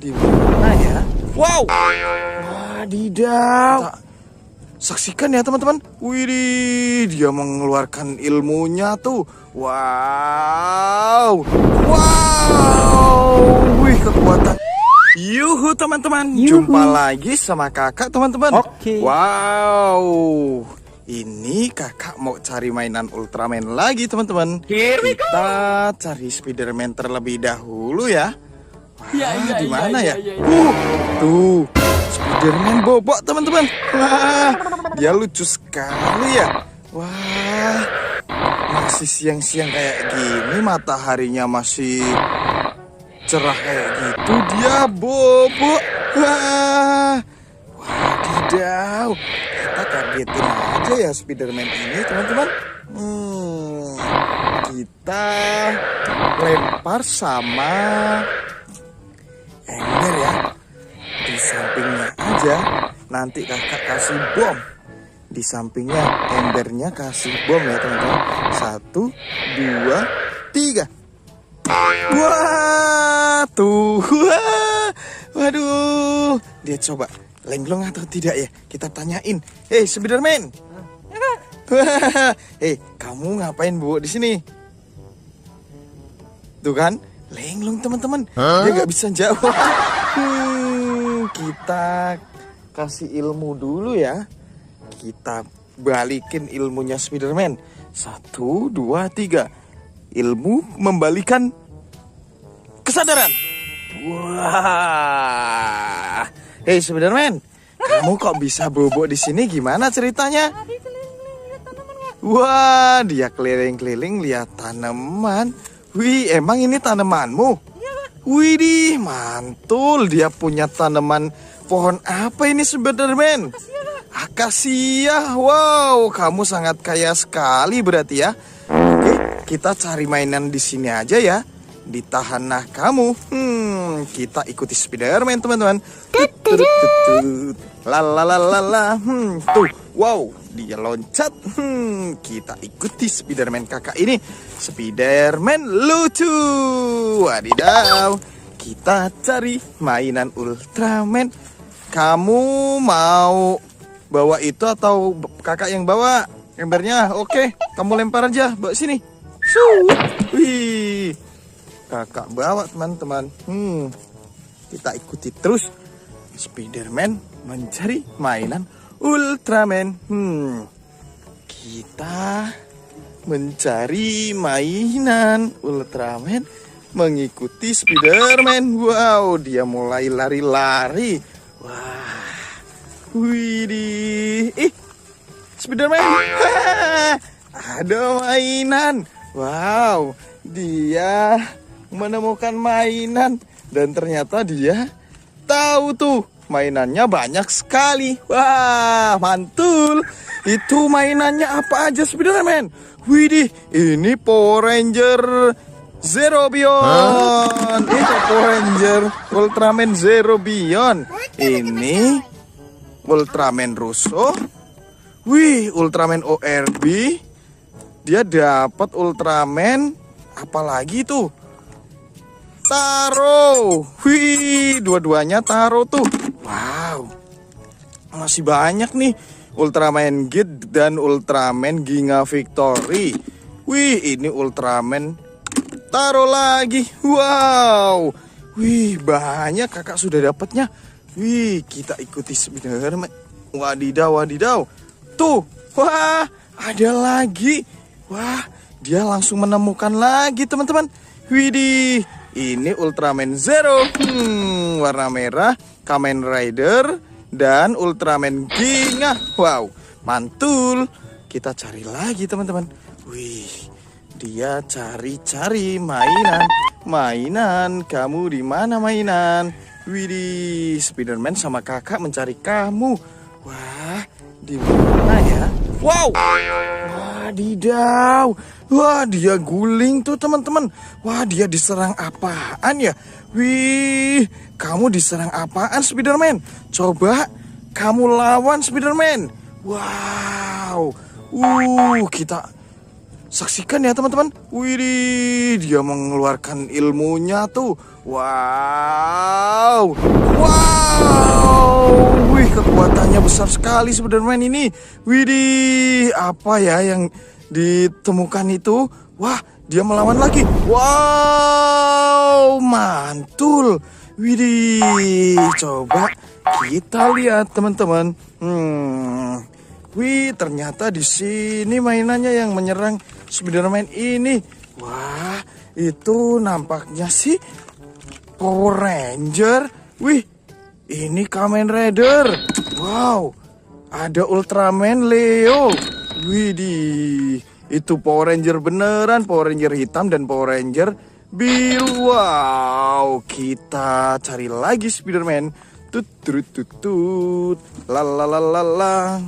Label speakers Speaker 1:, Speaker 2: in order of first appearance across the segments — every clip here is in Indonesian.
Speaker 1: Di mana ya? Wow! Wadidaw! Saksikan ya teman-teman. Widih, dia mengeluarkan ilmunya tuh. Wow! Wow! Wih, kekuatan. Yuhu teman-teman, jumpa lagi sama kakak teman-teman.
Speaker 2: Oke.
Speaker 1: Wow, ini kakak mau cari mainan Ultraman lagi teman-teman. Kita cari Spiderman terlebih dahulu ya. Wah, di mana ya? Tuh, Spiderman bobok teman-teman. Wah, dia lucu sekali ya. Wah, masih siang-siang kayak gini, mataharinya masih cerah kayak gitu, dia bobok. Wah, wadidaw, kita kagetin aja ya Spiderman ini teman-teman. Kita lempar sama ember ya, di sampingnya aja. Nanti kakak kasih bom di sampingnya, embernya kasih bom ya teman-teman. 1, 2, 3. Wah, tuh. Wah. Waduh, dia coba lenglong atau tidak ya? Kita tanyain. Hei, Spiderman. Hei, kamu ngapain bu di sini? Tuh kan, lenglong teman-teman. Dia nggak bisa jawab. Kita kasih ilmu dulu ya. Kita balikin ilmunya Spiderman. 1, 2, 3. Ilmu membalikan kesadaran. Wah. Hei Spiderman, kamu kok bisa bobok di sini? Gimana ceritanya? Wah, dia keliling-keliling lihat tanaman. Wih, emang ini tanamanmu? Widih, mantul. Dia punya tanaman pohon apa ini Spiderman? Akasia. Wow, kamu sangat kaya sekali berarti ya. Oke, kita cari mainan di sini aja ya. Ditahan nah kamu. Kita ikuti Spiderman teman-teman. Lalalala. Tuh, wow, dia loncat. Kita ikuti Spiderman kakak ini. Spiderman lucu. Wadidaw. Kita cari mainan Ultraman. Kamu mau bawa itu atau kakak yang bawa embernya? Oke, kamu lempar aja, bawa sini. Wih, kakak bawa teman-teman. Kita ikuti terus Spiderman mencari mainan Ultraman. Kita mencari mainan Ultraman mengikuti Spiderman. Wow, dia mulai lari-lari. Wah, widih, Spiderman, ada mainan. Wow, dia menemukan mainan dan ternyata dia tahu tuh mainannya banyak sekali. Wah, mantul. Itu mainannya apa aja Spiderman? Widih, ini Power Ranger Zero Beyond. Itu Power Ranger Ultraman Zero Beyond. Ini Ultraman Russo. Wih, Ultraman ORB. Dia dapat Ultraman apalagi tuh? Taro. Wih, dua-duanya Taro tuh. Wow, masih banyak nih. Ultraman Git dan Ultraman Ginga Victory. Wih, ini Ultraman Taro lagi. Wow. Wih, banyak kakak sudah dapatnya. Wih, kita ikuti Spiderman. Wadidaw, wadidaw. Tuh, wah, ada lagi. Wah, dia langsung menemukan lagi teman-teman. Widih, ini Ultraman Zero. Warna merah, Kamen Rider dan Ultraman Ginga. Wow, mantul. Kita cari lagi teman-teman. Wih, dia cari-cari mainan. Mainan, kamu di mana mainan? Widih, Spiderman sama kakak mencari kamu. Wah, di mana ya? Wow, wadidaw. Wah, dia guling tuh teman-teman. Wah, dia diserang apaan ya? Wih, kamu diserang apaan Spiderman? Coba kamu lawan Spiderman. Wow. Kita saksikan ya teman-teman. Wih, dia mengeluarkan ilmunya tuh. Wow, Wow. Wow. Wih, kekuatannya besar sekali Spiderman ini. Widih, apa ya yang ditemukan itu? Wah, dia melawan lagi. Wow, mantul. Widih, coba kita lihat teman-teman. Wih, ternyata di sini mainannya yang menyerang Spiderman ini. Wah, itu nampaknya sih Power Ranger. Wih, ini Kamen Rider. Wow, ada Ultraman Leo. Widih, itu Power Ranger beneran. Power Ranger hitam dan Power Ranger biru. Wow, kita cari lagi Spiderman. Tut, lalalala.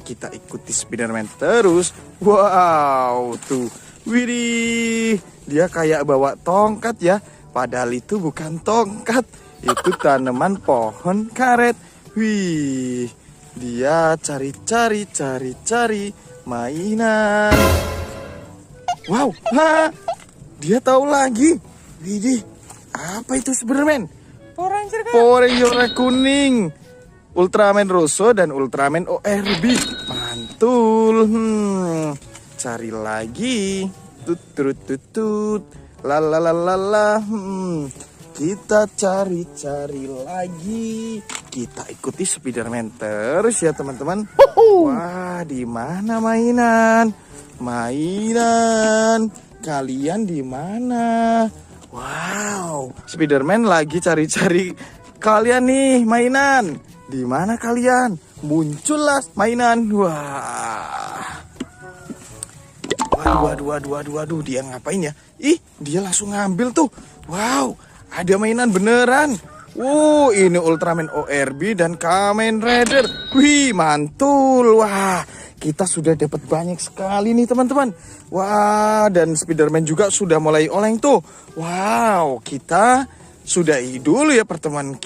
Speaker 1: Kita ikuti Spiderman terus. Wow, tuh. Widih, dia kayak bawa tongkat ya. Padahal itu bukan tongkat. Itu tanaman pohon karet. Wih, dia cari mainan. Wow, dia tahu lagi. Widih, apa itu Spiderman? Power Ranger kuning, Ultraman Rosso dan Ultraman ORB. Mantul. Cari lagi. Tut. Lalalala. Kita cari lagi. Kita ikuti Spiderman terus ya teman-teman. Wah, di mana mainan? Kalian di mana? Wow, Spiderman lagi cari kalian nih mainan. Di mana kalian? Muncullah mainan. Wah. Waduh, dia ngapain ya? Ih, dia langsung ngambil tuh. Wow, ada mainan beneran. Ini Ultraman ORB dan Kamen Rider. Wih, mantul. Wah, kita sudah dapat banyak sekali nih teman-teman. Wah, dan Spiderman juga sudah mulai oleng tuh. Wow, kita sudahi dulu ya pertemuan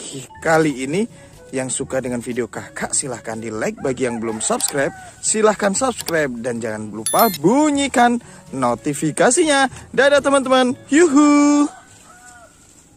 Speaker 1: kali ini. Yang suka dengan video kakak silahkan di like. Bagi yang belum subscribe silahkan subscribe. Dan jangan lupa bunyikan notifikasinya. Dadah teman-teman. Yuhu.